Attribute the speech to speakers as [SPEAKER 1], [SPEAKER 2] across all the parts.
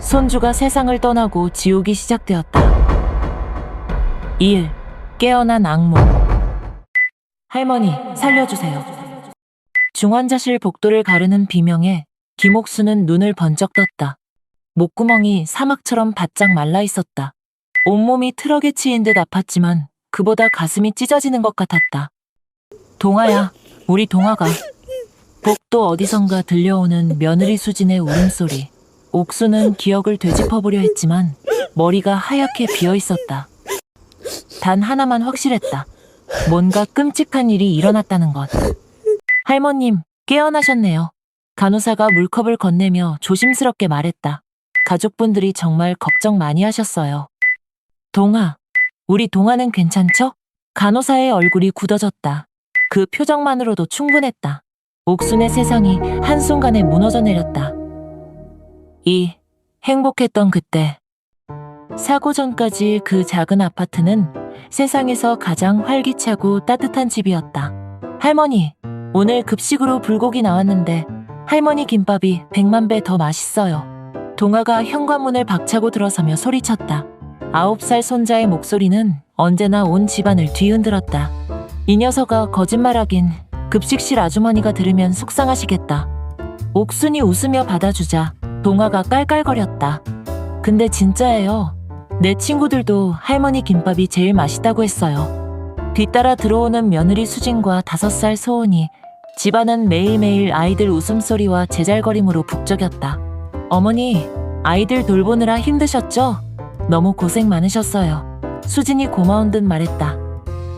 [SPEAKER 1] 손주가 세상을 떠나고 지옥이 시작되었다. 2일, 깨어난 악몽. 할머니, 살려주세요. 중환자실 복도를 가르는 비명에 김옥수는 눈을 번쩍 떴다. 목구멍이 사막처럼 바짝 말라 있었다. 온몸이 트럭에 치인 듯 아팠지만 그보다 가슴이 찢어지는 것 같았다. 동아야, 우리 동아가. 복도 어디선가 들려오는 며느리 수진의 울음소리. 옥수는 기억을 되짚어보려 했지만 머리가 하얗게 비어있었다. 단 하나만 확실했다. 뭔가 끔찍한 일이 일어났다는 것. 할머님, 깨어나셨네요. 간호사가 물컵을 건네며 조심스럽게 말했다. 가족분들이 정말 걱정 많이 하셨어요. 동아, 우리 동아는 괜찮죠? 간호사의 얼굴이 굳어졌다. 그 표정만으로도 충분했다. 옥순의 세상이 한순간에 무너져 내렸다. 행복했던 그때. 사고 전까지 그 작은 아파트는 세상에서 가장 활기차고 따뜻한 집이었다. 할머니, 오늘 급식으로 불고기 나왔는데 할머니 김밥이 100만 배 더 맛있어요. 동아가 현관문을 박차고 들어서며 소리쳤다. 9살 손자의 목소리는 언제나 온 집안을 뒤흔들었다. 이 녀석아, 거짓말하긴. 급식실 아주머니가 들으면 속상하시겠다. 옥순이 웃으며 받아주자 동아가 깔깔거렸다. 근데 진짜예요. 내 친구들도 할머니 김밥이 제일 맛있다고 했어요. 뒤따라 들어오는 며느리 수진과 5살 소은이. 집안은 매일매일 아이들 웃음소리와 제잘거림으로 북적였다. 어머니, 아이들 돌보느라 힘드셨죠? 너무 고생 많으셨어요. 수진이 고마운 듯 말했다.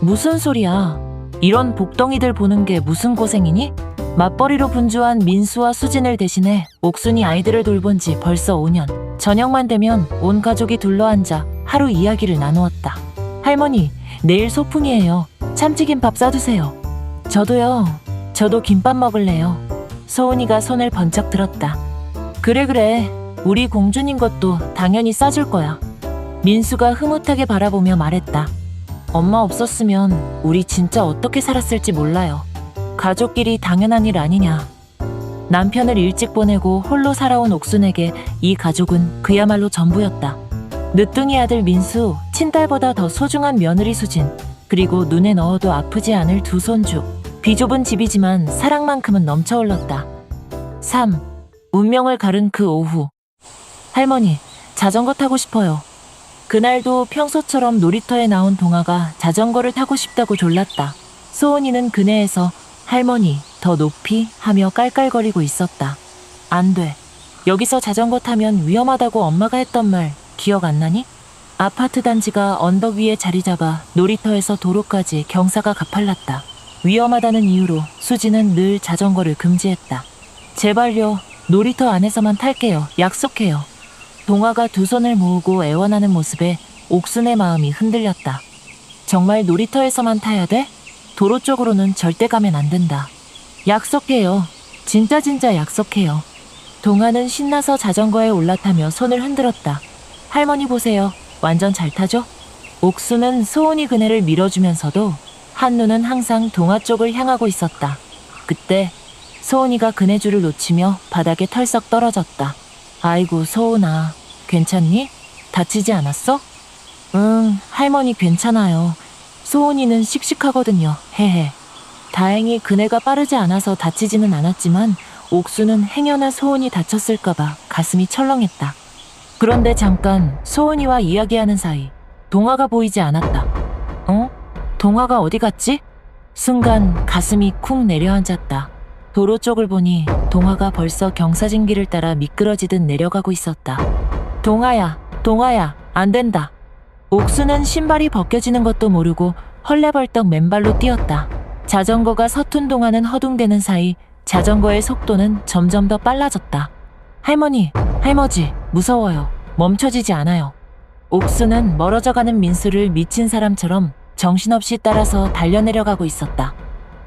[SPEAKER 1] 무슨 소리야. 이런 복덩이들 보는 게 무슨 고생이니? 맞벌이로 분주한 민수와 수진을 대신해 옥순이 아이들을 돌본 지 벌써 5년. 저녁만 되면 온 가족이 둘러앉아 하루 이야기를 나누었다. 할머니, 내일 소풍이에요. 참치김밥 싸주세요. 저도요. 저도 김밥 먹을래요. 소은이가 손을 번쩍 들었다. 그래. 우리 공주님 것도 당연히 싸줄 거야. 민수가 흐뭇하게 바라보며 말했다. 엄마 없었으면 우리 진짜 어떻게 살았을지 몰라요. 가족끼리 당연한 일 아니냐. 남편을 일찍 보내고 홀로 살아온 옥순에게 이 가족은 그야말로 전부였다. 늦둥이 아들 민수, 친딸보다 더 소중한 며느리 수진, 그리고 눈에 넣어도 아프지 않을 두 손주. 비좁은 집이지만 사랑만큼은 넘쳐 흘렀다. 3. 운명을 가른 그 오후. 할머니, 자전거 타고 싶어요. 그날도 평소처럼 놀이터에 나온 동아가 자전거를 타고 싶다고 졸랐다. 소은이는 그네에서 할머니, 더 높이 하며 깔깔거리고 있었다. 안 돼. 여기서 자전거 타면 위험하다고 엄마가 했던 말 기억 안 나니? 아파트 단지가 언덕 위에 자리 잡아 놀이터에서 도로까지 경사가 가팔랐다. 위험하다는 이유로 수지는 늘 자전거를 금지했다. 제발요. 놀이터 안에서만 탈게요. 약속해요. 동아가 두 손을 모으고 애원하는 모습에 옥순의 마음이 흔들렸다. 정말 놀이터에서만 타야 돼? 도로 쪽으로는 절대 가면 안 된다. 약속해요. 진짜 약속해요. 동아는 신나서 자전거에 올라타며 손을 흔들었다. 할머니 보세요. 완전 잘 타죠? 옥순은 소은이 그네를 밀어주면서도 한눈은 항상 동아 쪽을 향하고 있었다. 그때 소은이가 그네줄을 놓치며 바닥에 털썩 떨어졌다. 아이고, 소은아, 괜찮니? 다치지 않았어? 응, 할머니 괜찮아요. 소은이는 씩씩하거든요. 헤헤. 다행히 그네가 빠르지 않아서 다치지는 않았지만 옥수는 행여나 소은이 다쳤을까봐 가슴이 철렁했다. 그런데 잠깐 소은이와 이야기하는 사이 동아가 보이지 않았다. 동아가 어디 갔지? 순간 가슴이 쿵 내려앉았다. 도로 쪽을 보니 동아가 벌써 경사진길을 따라 미끄러지듯 내려가고 있었다. 동아야, 안 된다. 옥수는 신발이 벗겨지는 것도 모르고 헐레벌떡 맨발로 뛰었다. 자전거가 서툰 동아는 허둥대는 사이 자전거의 속도는 점점 더 빨라졌다. 할머지, 무서워요. 멈춰지지 않아요. 옥수는 멀어져가는 민수를 미친 사람처럼 정신없이 따라서 달려내려가고 있었다.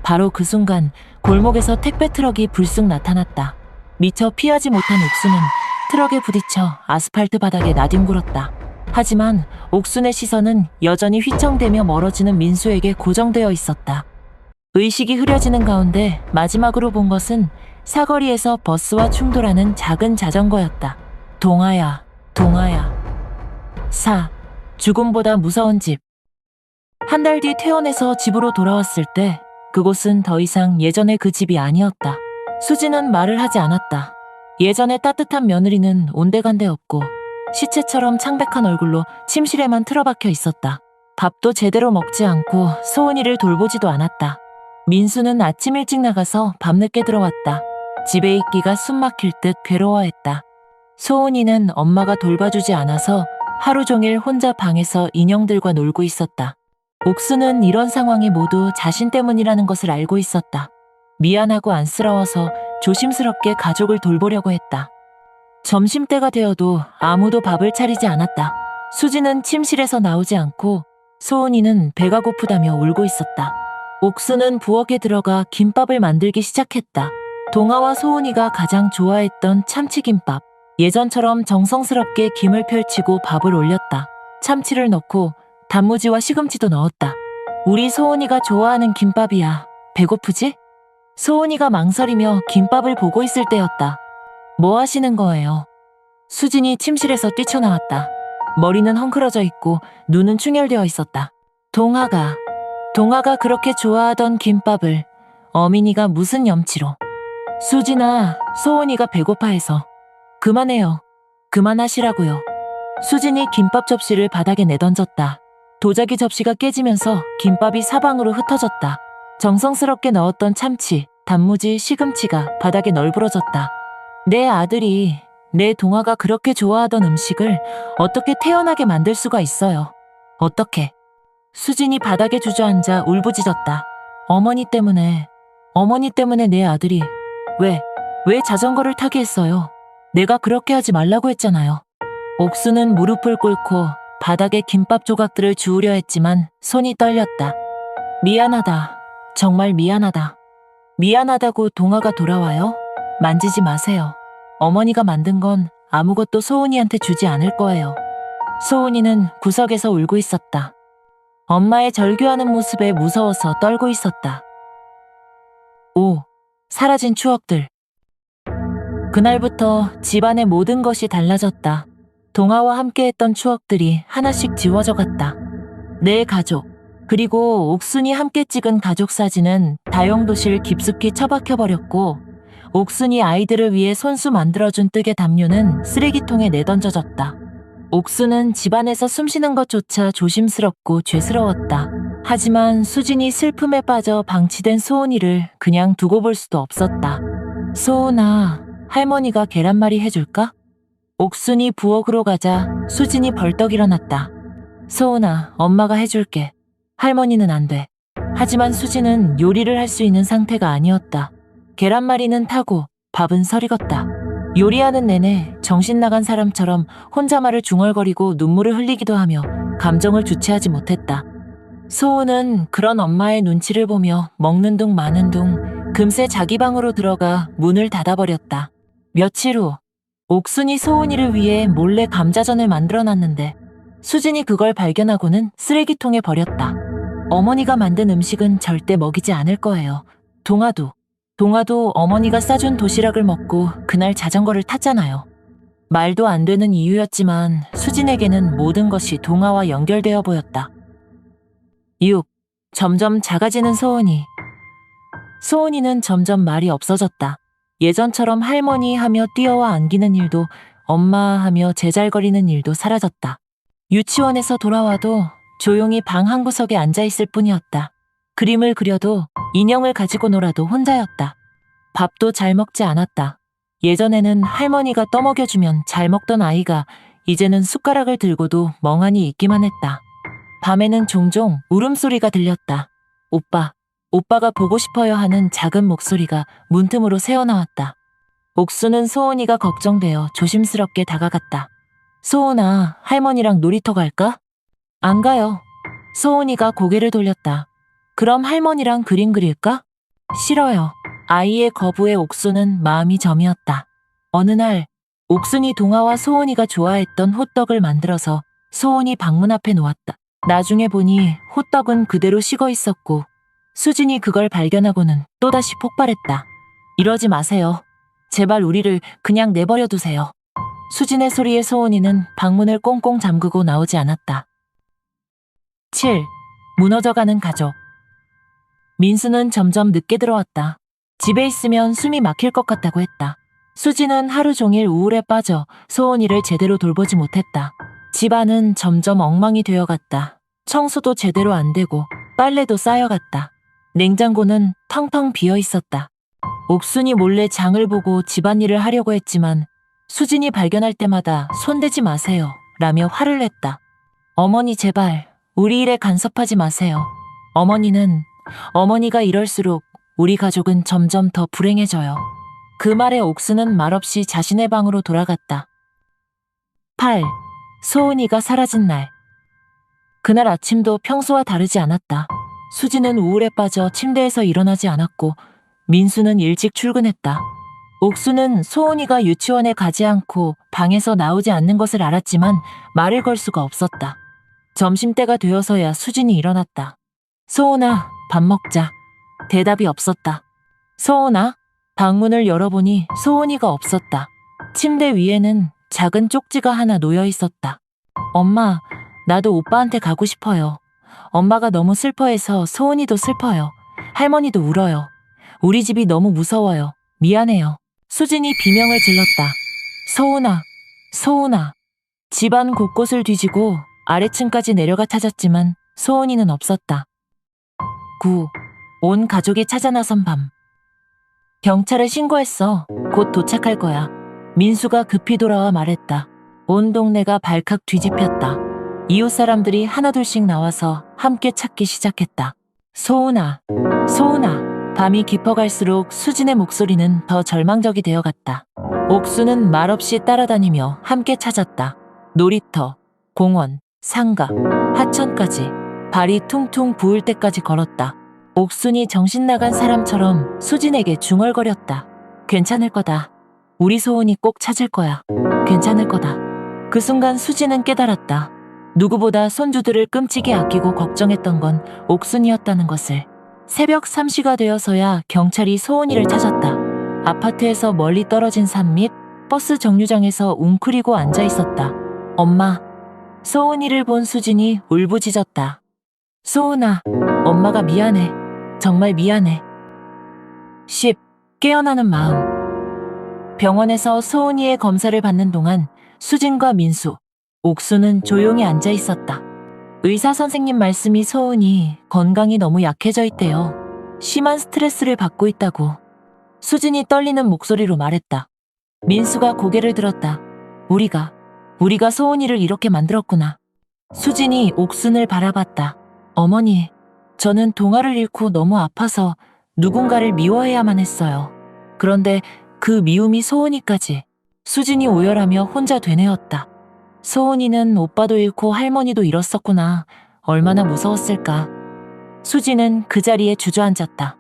[SPEAKER 1] 바로 그 순간 골목에서 택배 트럭이 불쑥 나타났다. 미처 피하지 못한 옥수는 트럭에 부딪혀 아스팔트 바닥에 나뒹굴었다. 하지만 옥순의 시선은 여전히 휘청대며 멀어지는 민수에게 고정되어 있었다. 의식이 흐려지는 가운데 마지막으로 본 것은 사거리에서 버스와 충돌하는 작은 자전거였다. 동아야, 동아야. 4. 죽음보다 무서운 집. 한 달 뒤 퇴원해서 집으로 돌아왔을 때 그곳은 더 이상 예전의 그 집이 아니었다. 수지는 말을 하지 않았다. 예전의 따뜻한 며느리는 온데간데 없고 시체처럼 창백한 얼굴로 침실에만 틀어박혀 있었다. 밥도 제대로 먹지 않고 소은이를 돌보지도 않았다. 민수는 아침 일찍 나가서 밤늦게 들어왔다. 집에 있기가 숨막힐 듯 괴로워했다. 소은이는 엄마가 돌봐주지 않아서 하루 종일 혼자 방에서 인형들과 놀고 있었다. 옥수는 이런 상황이 모두 자신 때문이라는 것을 알고 있었다. 미안하고 안쓰러워서 조심스럽게 가족을 돌보려고 했다. 점심때가 되어도 아무도 밥을 차리지 않았다. 수지는 침실에서 나오지 않고 소은이는 배가 고프다며 울고 있었다. 옥수는 부엌에 들어가 김밥을 만들기 시작했다. 동아와 소은이가 가장 좋아했던 참치김밥. 예전처럼 정성스럽게 김을 펼치고 밥을 올렸다. 참치를 넣고 단무지와 시금치도 넣었다. 우리 소은이가 좋아하는 김밥이야. 배고프지? 소은이가 망설이며 김밥을 보고 있을 때였다. 뭐 하시는 거예요? 수진이 침실에서 뛰쳐나왔다. 머리는 헝클어져 있고 눈은 충혈되어 있었다. 동아가 그렇게 좋아하던 김밥을 어민이가 무슨 염치로. 수진아, 소은이가 배고파해서. 그만해요. 그만하시라고요. 수진이 김밥 접시를 바닥에 내던졌다. 도자기 접시가 깨지면서 김밥이 사방으로 흩어졌다. 정성스럽게 넣었던 참치, 단무지, 시금치가 바닥에 널브러졌다. 내 아들이, 내 동아가 그렇게 좋아하던 음식을 어떻게 태연하게 만들 수가 있어요. 어떻게? 수진이 바닥에 주저앉아 울부짖었다. 어머니 때문에 내 아들이 왜 자전거를 타게 했어요? 내가 그렇게 하지 말라고 했잖아요. 옥수는 무릎을 꿇고 바닥에 김밥 조각들을 주우려 했지만 손이 떨렸다. 미안하다. 정말 미안하다. 미안하다고 동아가 돌아와요? 만지지 마세요. 어머니가 만든 건 아무것도 소은이한테 주지 않을 거예요. 소은이는 구석에서 울고 있었다. 엄마의 절규하는 모습에 무서워서 떨고 있었다. 5. 사라진 추억들. 그날부터 집안의 모든 것이 달라졌다. 동아와 함께했던 추억들이 하나씩 지워져 갔다. 내 가족, 그리고 옥순이 함께 찍은 가족 사진은 다용도실 깊숙이 처박혀버렸고 옥순이 아이들을 위해 손수 만들어준 뜨개 담요는 쓰레기통에 내던져졌다. 옥수는 집안에서 숨쉬는 것조차 조심스럽고 죄스러웠다. 하지만 수진이 슬픔에 빠져 방치된 소은이를 그냥 두고 볼 수도 없었다. 소은아, 할머니가 계란말이 해줄까? 옥순이 부엌으로 가자 수진이 벌떡 일어났다. 소은아, 엄마가 해줄게. 할머니는 안 돼. 하지만 수진은 요리를 할 수 있는 상태가 아니었다. 계란말이는 타고 밥은 설익었다. 요리하는 내내 정신 나간 사람처럼 혼자말을 중얼거리고 눈물을 흘리기도 하며 감정을 주체하지 못했다. 소은은 그런 엄마의 눈치를 보며 먹는 둥 마는 둥 금세 자기 방으로 들어가 문을 닫아버렸다. 며칠 후 옥순이 소은이를 위해 몰래 감자전을 만들어놨는데 수진이 그걸 발견하고는 쓰레기통에 버렸다. 어머니가 만든 음식은 절대 먹이지 않을 거예요. 동아도 어머니가 싸준 도시락을 먹고 그날 자전거를 탔잖아요. 말도 안 되는 이유였지만 수진에게는 모든 것이 동아와 연결되어 보였다. 6. 점점 작아지는 소은이. 소은이는 점점 말이 없어졌다. 예전처럼 할머니 하며 뛰어와 안기는 일도 엄마 하며 제잘거리는 일도 사라졌다. 유치원에서 돌아와도 조용히 방 한 구석에 앉아있을 뿐이었다. 그림을 그려도 인형을 가지고 놀아도 혼자였다. 밥도 잘 먹지 않았다. 예전에는 할머니가 떠먹여주면 잘 먹던 아이가 이제는 숟가락을 들고도 멍하니 있기만 했다. 밤에는 종종 울음소리가 들렸다. 오빠가 보고 싶어요 하는 작은 목소리가 문틈으로 새어나왔다. 옥수는 소은이가 걱정되어 조심스럽게 다가갔다. 소은아, 할머니랑 놀이터 갈까? 안 가요. 소은이가 고개를 돌렸다. 그럼 할머니랑 그림 그릴까? 싫어요. 아이의 거부에 옥수는 마음이 저미었다. 어느 날 옥순이 동아와 소은이가 좋아했던 호떡을 만들어서 소은이 방문 앞에 놓았다. 나중에 보니 호떡은 그대로 식어 있었고 수진이 그걸 발견하고는 또다시 폭발했다. 이러지 마세요. 제발 우리를 그냥 내버려 두세요. 수진의 소리에 소은이는 방문을 꽁꽁 잠그고 나오지 않았다. 7. 무너져가는 가족. 민수는 점점 늦게 들어왔다. 집에 있으면 숨이 막힐 것 같다고 했다. 수진은 하루 종일 우울에 빠져 소은이를 제대로 돌보지 못했다. 집안은 점점 엉망이 되어갔다. 청소도 제대로 안 되고 빨래도 쌓여갔다. 냉장고는 텅텅 비어 있었다. 옥순이 몰래 장을 보고 집안일을 하려고 했지만 수진이 발견할 때마다 손대지 마세요 라며 화를 냈다. 어머니 제발 우리 일에 간섭하지 마세요. 어머니가 이럴수록 우리 가족은 점점 더 불행해져요. 그 말에 옥순은 말없이 자신의 방으로 돌아갔다. 8. 소은이가 사라진 날. 그날 아침도 평소와 다르지 않았다. 수지는 우울에 빠져 침대에서 일어나지 않았고 민수는 일찍 출근했다. 옥수는 소은이가 유치원에 가지 않고 방에서 나오지 않는 것을 알았지만 말을 걸 수가 없었다. 점심때가 되어서야 수진이 일어났다. 소은아, 밥 먹자. 대답이 없었다. 소은아, 방문을 열어보니 소은이가 없었다. 침대 위에는 작은 쪽지가 하나 놓여 있었다. 엄마, 나도 오빠한테 가고 싶어요. 엄마가 너무 슬퍼해서 소은이도 슬퍼요. 할머니도 울어요. 우리 집이 너무 무서워요. 미안해요. 수진이 비명을 질렀다. 소은아, 소은아. 집안 곳곳을 뒤지고 아래층까지 내려가 찾았지만 소은이는 없었다. 9. 온 가족이 찾아 나선 밤. 경찰에 신고했어. 곧 도착할 거야. 민수가 급히 돌아와 말했다. 온 동네가 발칵 뒤집혔다. 이웃 사람들이 하나둘씩 나와서 함께 찾기 시작했다. 소은아, 소은아. 밤이 깊어갈수록 수진의 목소리는 더 절망적이 되어갔다. 옥수는 말없이 따라다니며 함께 찾았다. 놀이터, 공원, 상가, 하천까지 발이 퉁퉁 부을 때까지 걸었다. 옥순이 정신 나간 사람처럼 수진에게 중얼거렸다. 괜찮을 거다. 우리 소은이 꼭 찾을 거야. 괜찮을 거다. 그 순간 수진은 깨달았다. 누구보다 손주들을 끔찍이 아끼고 걱정했던 건 옥순이었다는 것을. 새벽 3시가 되어서야 경찰이 소은이를 찾았다. 아파트에서 멀리 떨어진 산 밑 버스 정류장에서 웅크리고 앉아 있었다. 엄마. 소은이를 본 수진이 울부짖었다. 소은아, 엄마가 미안해. 정말 미안해. 10. 깨어나는 마음. 병원에서 소은이의 검사를 받는 동안 수진과 민수, 옥수는 조용히 앉아 있었다. 의사 선생님 말씀이 소은이 건강이 너무 약해져 있대요. 심한 스트레스를 받고 있다고. 수진이 떨리는 목소리로 말했다. 민수가 고개를 들었다. 우리가 소은이를 이렇게 만들었구나. 수진이 옥순을 바라봤다. 어머니, 저는 동아를 잃고 너무 아파서 누군가를 미워해야만 했어요. 그런데 그 미움이 소은이까지. 수진이 오열하며 혼자 되뇌었다. 소은이는 오빠도 잃고 할머니도 잃었었구나. 얼마나 무서웠을까. 수진은 그 자리에 주저앉았다.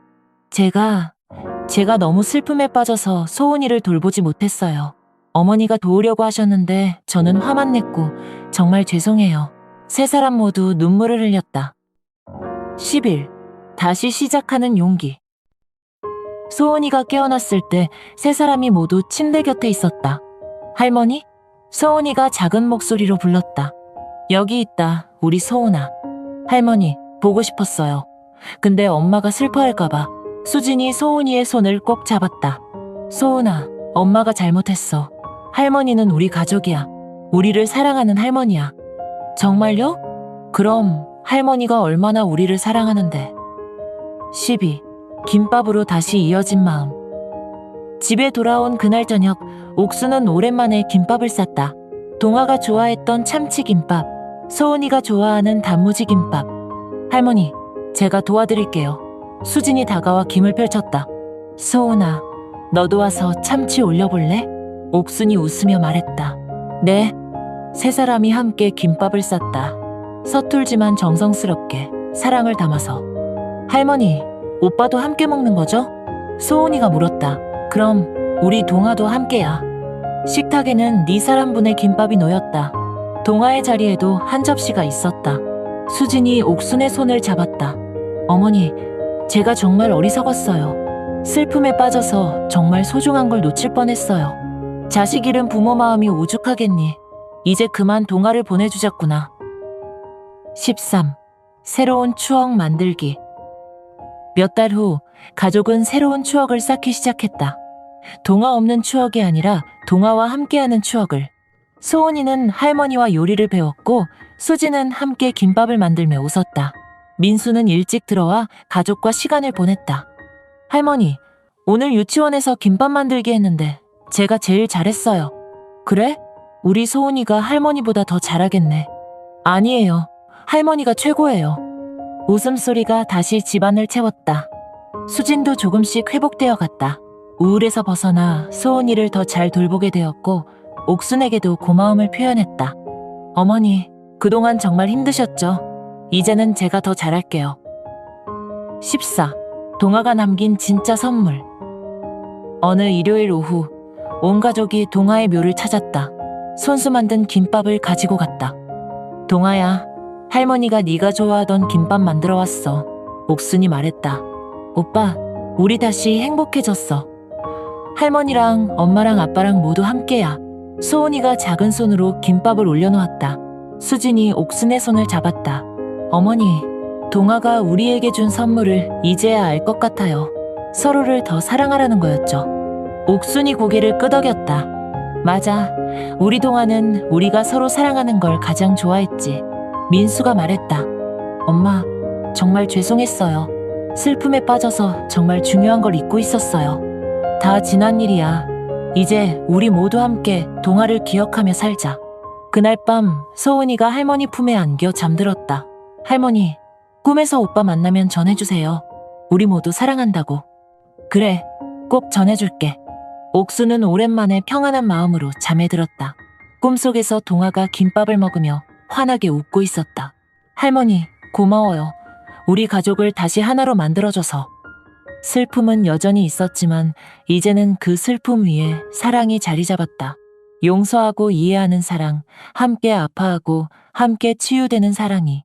[SPEAKER 1] 제가 너무 슬픔에 빠져서 소은이를 돌보지 못했어요. 어머니가 도우려고 하셨는데 저는 화만 냈고 정말 죄송해요. 세 사람 모두 눈물을 흘렸다. 10일. 다시 시작하는 용기. 소은이가 깨어났을 때 세 사람이 모두 침대 곁에 있었다. 할머니? 소은이가 작은 목소리로 불렀다. 여기 있다, 우리 소은아. 할머니, 보고 싶었어요. 근데 엄마가 슬퍼할까봐. 수진이 소은이의 손을 꼭 잡았다. 소은아, 엄마가 잘못했어. 할머니는 우리 가족이야. 우리를 사랑하는 할머니야. 정말요? 그럼 할머니가 얼마나 우리를 사랑하는데. 12. 김밥으로 다시 이어진 마음. 집에 돌아온 그날 저녁, 옥수는 오랜만에 김밥을 쌌다. 동아가 좋아했던 참치김밥, 소은이가 좋아하는 단무지 김밥. 할머니, 제가 도와드릴게요. 수진이 다가와 김을 펼쳤다. 소은아, 너도 와서 참치 올려볼래? 옥순이 웃으며 말했다. 네. 세 사람이 함께 김밥을 쌌다. 서툴지만 정성스럽게 사랑을 담아서. 할머니, 오빠도 함께 먹는 거죠? 소은이가 물었다. 그럼 우리 동아도 함께야. 식탁에는 네 사람분의 김밥이 놓였다. 동아의 자리에도 한 접시가 있었다. 수진이 옥순의 손을 잡았다. 어머니, 제가 정말 어리석었어요. 슬픔에 빠져서 정말 소중한 걸 놓칠 뻔했어요. 자식 잃은 부모 마음이 오죽하겠니. 이제 그만 동화를 보내주자꾸나. 13. 새로운 추억 만들기. 몇 달 후 가족은 새로운 추억을 쌓기 시작했다. 동화 없는 추억이 아니라 동화와 함께하는 추억을. 소은이는 할머니와 요리를 배웠고 수지는 함께 김밥을 만들며 웃었다. 민수는 일찍 들어와 가족과 시간을 보냈다. 할머니, 오늘 유치원에서 김밥 만들기 했는데 제가 제일 잘했어요. 그래? 우리 소은이가 할머니보다 더 잘하겠네. 아니에요. 할머니가 최고예요. 웃음소리가 다시 집안을 채웠다. 수진도 조금씩 회복되어 갔다. 우울에서 벗어나 소은이를 더 잘 돌보게 되었고 옥순에게도 고마움을 표현했다. 어머니, 그동안 정말 힘드셨죠? 이제는 제가 더 잘할게요. 14. 동화가 남긴 진짜 선물. 어느 일요일 오후 온 가족이 동화의 묘를 찾았다. 손수 만든 김밥을 가지고 갔다. 동화야, 할머니가 네가 좋아하던 김밥 만들어 왔어. 옥순이 말했다. 오빠, 우리 다시 행복해졌어. 할머니랑 엄마랑 아빠랑 모두 함께야. 소은이가 작은 손으로 김밥을 올려놓았다. 수진이 옥순의 손을 잡았다. 어머니, 동화가 우리에게 준 선물을 이제야 알 것 같아요. 서로를 더 사랑하라는 거였죠. 옥순이 고개를 끄덕였다. 맞아. 우리 동화는 우리가 서로 사랑하는 걸 가장 좋아했지. 민수가 말했다. 엄마, 정말 죄송했어요. 슬픔에 빠져서 정말 중요한 걸 잊고 있었어요. 다 지난 일이야. 이제 우리 모두 함께 동화를 기억하며 살자. 그날 밤 소은이가 할머니 품에 안겨 잠들었다. 할머니, 꿈에서 오빠 만나면 전해주세요. 우리 모두 사랑한다고. 그래, 꼭 전해줄게. 옥수는 오랜만에 평안한 마음으로 잠에 들었다. 꿈속에서 동화가 김밥을 먹으며 환하게 웃고 있었다. 할머니, 고마워요. 우리 가족을 다시 하나로 만들어줘서. 슬픔은 여전히 있었지만 이제는 그 슬픔 위에 사랑이 자리 잡았다. 용서하고 이해하는 사랑, 함께 아파하고 함께 치유되는 사랑이